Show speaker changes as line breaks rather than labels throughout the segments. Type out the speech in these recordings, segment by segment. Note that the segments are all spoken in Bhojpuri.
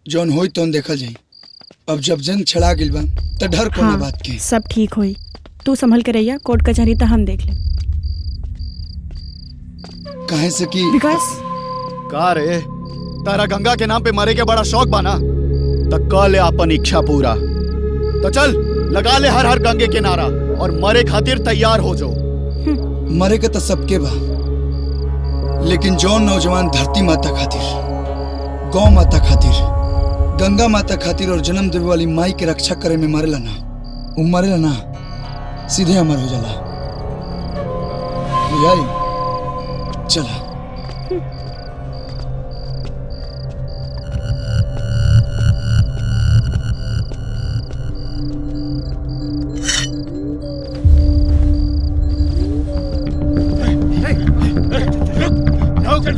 जौन होई तौन देखल जाई। अब जब जन छड़ा गिल बा त डर कोना बात के।
सब ठीक होई, तू संभल के रहिया। कोर्ट कचहरी तो हम देख ले।
काहे से कि
विकास
का रे, तारा गंगा के नाम पे मरे के बड़ा शौक बाना, तो कर ले अपन इच्छा पूरा। तो चल लगा ले हर हर गंगे के नारा और मरे खातिर तैयार हो जाओ।
मरे के तो सबके बा, लेकिन जौन नौजवान धरती माता खातिर, गौ माता खातिर, गंगा माता खातिर और जन्म देवे वाली माई के रक्षा करे में मरेला ना, वो मरेला ना सीधे अमर हो जाला। बुझाई? चला।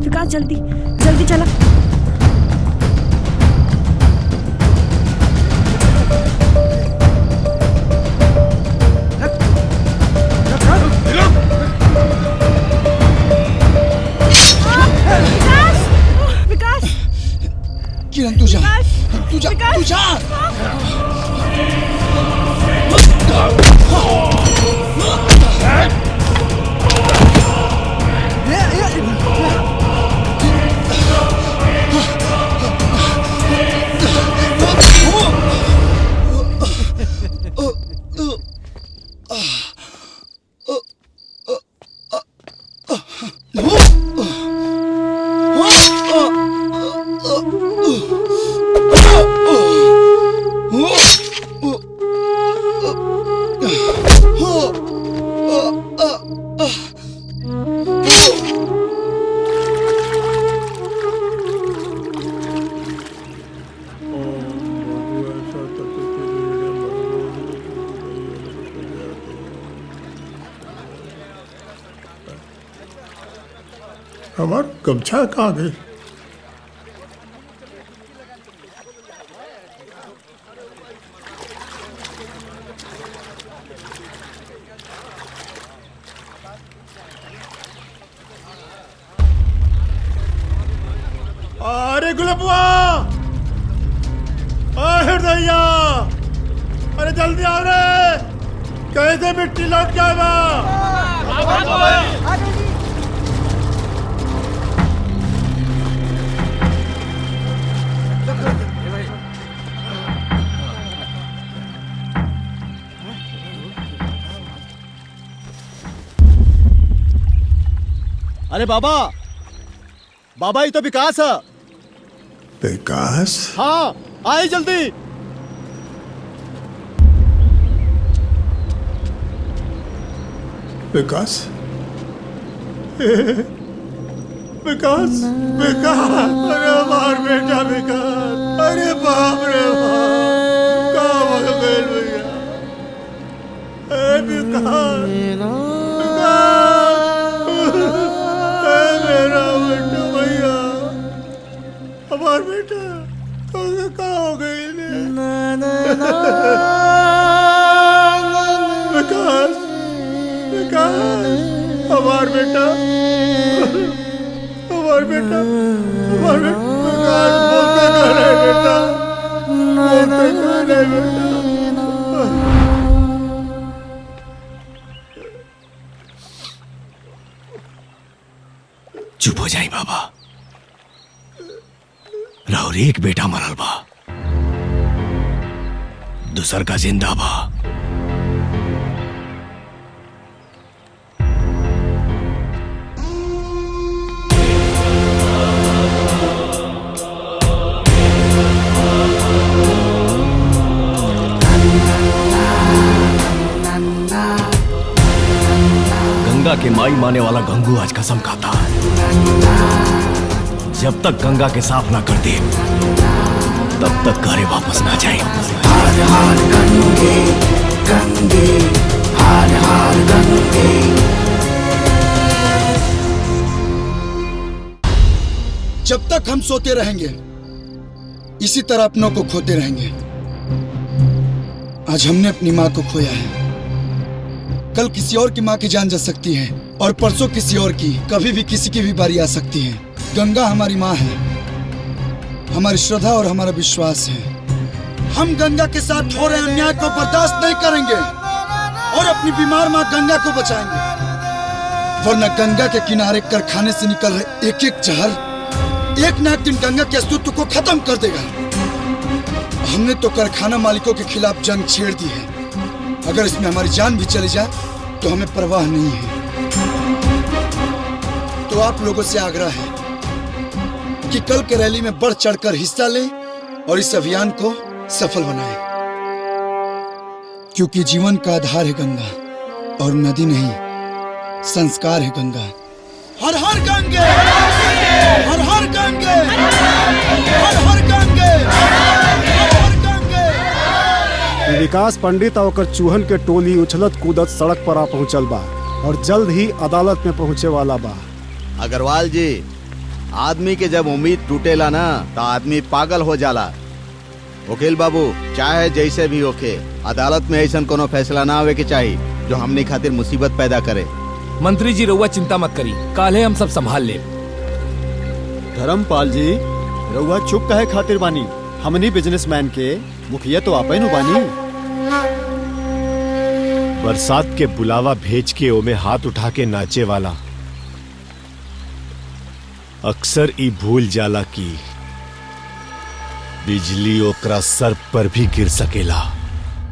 विकास जल्दी जल्दी चला। विकास
किरण तू जा, तू जा, तू जा।
हमार गमछा कहाँ गई? अरे गुलबुआ, हृदया, अरे जल्दी आओ रे, कैसे मिट्टी लौट जाएगा?
अरे बाबा, बाबा ये तो विकास है।
विकास?
हाँ आए जल्दी।
विकास? विकास? विकास? अरे हमार बेटा विकास, अरे बाप रे बाप, कहाँ हो गए भैया? अरे विकास, मेरा बेटा भैया, हमार बेटा तो कहाँ हो गई? विकास, विकास, हमार बेटा, हमार बेटा, हमार बेटा, विकास बोलते कह रहे बेटा, बोलते कह रहे बेटा।
चुप हो जाई बाबा, राउर एक बेटा मरल बा, दूसर का जिंदा बा। गंगा के माई माने वाला गंगू आज कसम खाता, जब तक गंगा के साफ ना कर दे तब तक घरे वापस ना जाए।
हार हार गंगे गंगे, हार हार गंगे।
जब तक हम सोते रहेंगे इसी तरह अपनों को खोते रहेंगे। आज हमने अपनी माँ को खोया है, कल किसी और की माँ की जान जा सकती है और परसों किसी और की, कभी भी किसी की भी बारी आ सकती है। गंगा हमारी माँ है, हमारी श्रद्धा और हमारा विश्वास है। हम गंगा के साथ हो रहे अन्याय को बर्दाश्त नहीं करेंगे और अपनी बीमार माँ गंगा को बचाएंगे, वरना गंगा के किनारे कारखाने से निकल रहे एक एक जहर एक ना एक दिन गंगा के अस्तित्व को खत्म कर देगा। हमने तो कारखाना मालिकों के खिलाफ जंग छेड़ दी है। अगर इसमें हमारी जान भी चली जाए तो हमें परवाह नहीं है। तो आप लोगों से आग्रह है कि कल के रैली में बढ़ चढ़कर हिस्सा लें और इस अभियान को सफल बनाएं, क्योंकि जीवन का आधार है गंगा और नदी नहीं, संस्कार है गंगा। हर हर गंगे, हर हर गंगे, हर हर गंगे, हर हर गंगे।
विकास पंडित और चूहन के टोली उछलत कूदत सड़क पर आ पहुंचल बा और जल्द ही अदालत में पहुंचे वाला बा।
अग्रवाल जी, आदमी के जब उम्मीद टूटेला ना तो आदमी पागल हो जाला। वकील बाबू, चाहे जैसे भी होके अदालत में ऐसा कोनो फैसला ना आवे के चाहिए जो हमने खातिर मुसीबत पैदा करे।
मंत्री जी रउआ चिंता मत करी, काले हम सब संभाल ले।
धर्मपाल जी, रउआ चुप काहे खातिर बानी? हमनी बिजनेसमैन के मुखिया तो आपे नु बानी।
बरसात के बुलावा भेज के ओमे हाथ उठा के नाचे वाला अक्सर ई भूल जाला की बिजली ओकरा सर पर भी गिर सकेला।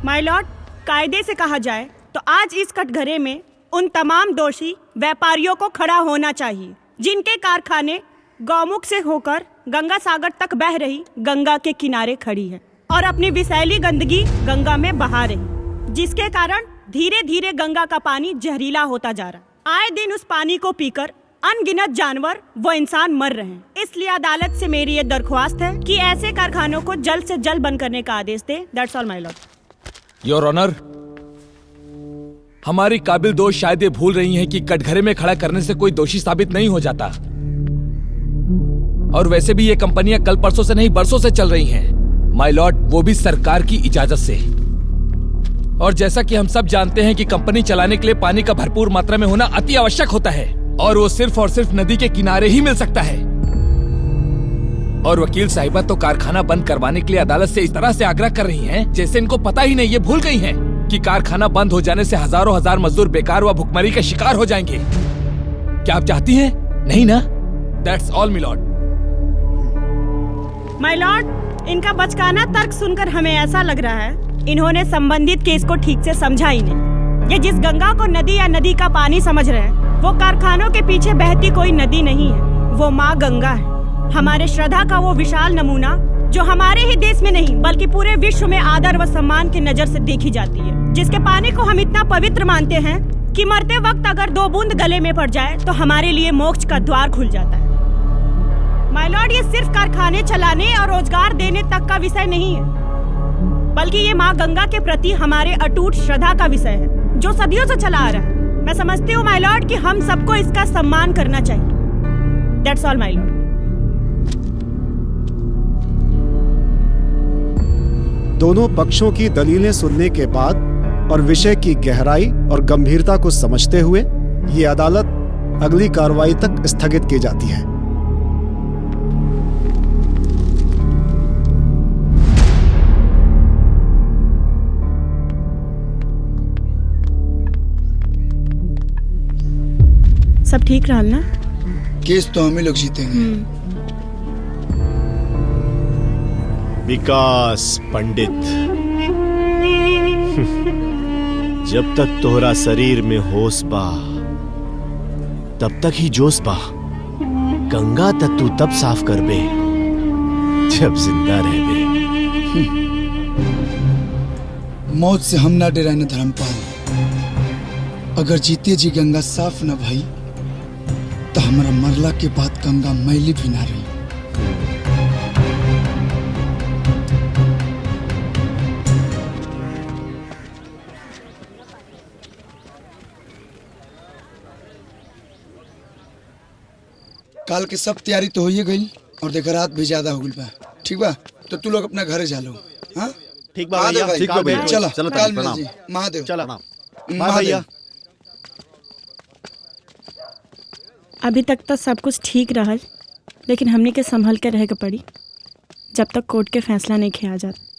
माय लॉर्ड, कायदे से कहा जाए तो आज इस कटघरे में उन तमाम दोषी व्यापारियों को खड़ा होना चाहिए जिनके कारखाने गौमुख से होकर गंगा सागर तक बह रही गंगा के किनारे खड़ी है और अपनी विषैली गंदगी गंगा में बहा रही, जिसके कारण धीरे धीरे गंगा का पानी जहरीला होता जा रहा। आए दिन उस पानी को पीकर अनगिनत जानवर व इंसान मर रहे हैं। इसलिए अदालत से मेरी ये दरख्वास्त है कि ऐसे कारखानों को जल्द से जल्द बंद करने का आदेश दे। That's all my lord.
Your honour, हमारी काबिल दोस्त शायद ये भूल रही हैं कि कटघरे में खड़ा करने से कोई दोषी साबित नहीं हो जाता। और वैसे भी ये कंपनियां कल परसों से नहीं बरसों से चल रही हैं माय लॉर्ड, वो भी सरकार की इजाजत से। और जैसा कि हम सब जानते हैं कि कंपनी चलाने के लिए पानी का भरपूर मात्रा में होना अति आवश्यक होता है और वो सिर्फ और सिर्फ नदी के किनारे ही मिल सकता है। और वकील साहिबा तो कारखाना बंद करवाने के लिए अदालत से इस तरह से आग्रह कर रही हैं जैसे इनको पता ही नहीं, ये भूल गई हैं कि कारखाना बंद हो जाने से हजारों हजार मजदूर बेकार व भुखमरी का शिकार हो जाएंगे। क्या आप चाहती हैं? नहीं ना? That's all my Lord.
My Lord, इनका बचकाना तर्क सुनकर हमें ऐसा लग रहा है इन्होंने संबंधित केस को ठीक से समझा ही नहीं। ये जिस गंगा को नदी या नदी का पानी समझ रहे हैं वो कारखानों के पीछे बहती कोई नदी नहीं है, वो माँ गंगा है। हमारे श्रद्धा का वो विशाल नमूना जो हमारे ही देश में नहीं बल्कि पूरे विश्व में आदर व सम्मान की नजर से देखी जाती है, जिसके पानी को हम इतना पवित्र मानते हैं कि मरते वक्त अगर 2 बूंद गले में पड़ जाए तो हमारे लिए मोक्ष का द्वार खुल जाता है। माय लॉर्ड, ये सिर्फ कारखाने चलाने और रोजगार देने तक का विषय नहीं है, बल्कि ये माँ गंगा के प्रति हमारे अटूट श्रद्धा का विषय है जो सदियों से चला आ रहा है। मैं समझती हूँ माय लॉर्ड कि हम सबको इसका सम्मान करना चाहिए। That's all my Lord.
दोनों पक्षों की दलीलें सुनने के बाद और विषय की गहराई और गंभीरता को समझते हुए ये अदालत अगली कार्रवाई तक स्थगित की जाती है।
सब ठीक रहा ना?
केस तो हमें लोग जीतेंगे।
विकास पंडित, जब तक तोहरा शरीर में होश बा तब तक ही जोश बा। गंगा तक तू तब साफ करबे जब जिंदा रहबे।
मौत से हम ना डराए न धर्मपाल। अगर जीते जी गंगा साफ न भई तो हमारा मरला के बाद गंगा मैली भी ना रही। काल के सब तैयारी तो हो ही गई और देखा रात भी ज्यादा हो गई बा। ठीक बा, तो तू लोग अपना घरे जा लो। हाँ
ठीक बा भैया, ठीक बा भैया।
चलो
चलो
काल मिल
प्रणाम।
जी। महादेव
चलो बाय भैया।
अभी तक तो सब कुछ ठीक रहा, लेकिन हमने के संभल के रह के पड़ी। जब तक कोर्ट के फैसला नहीं किया जाता।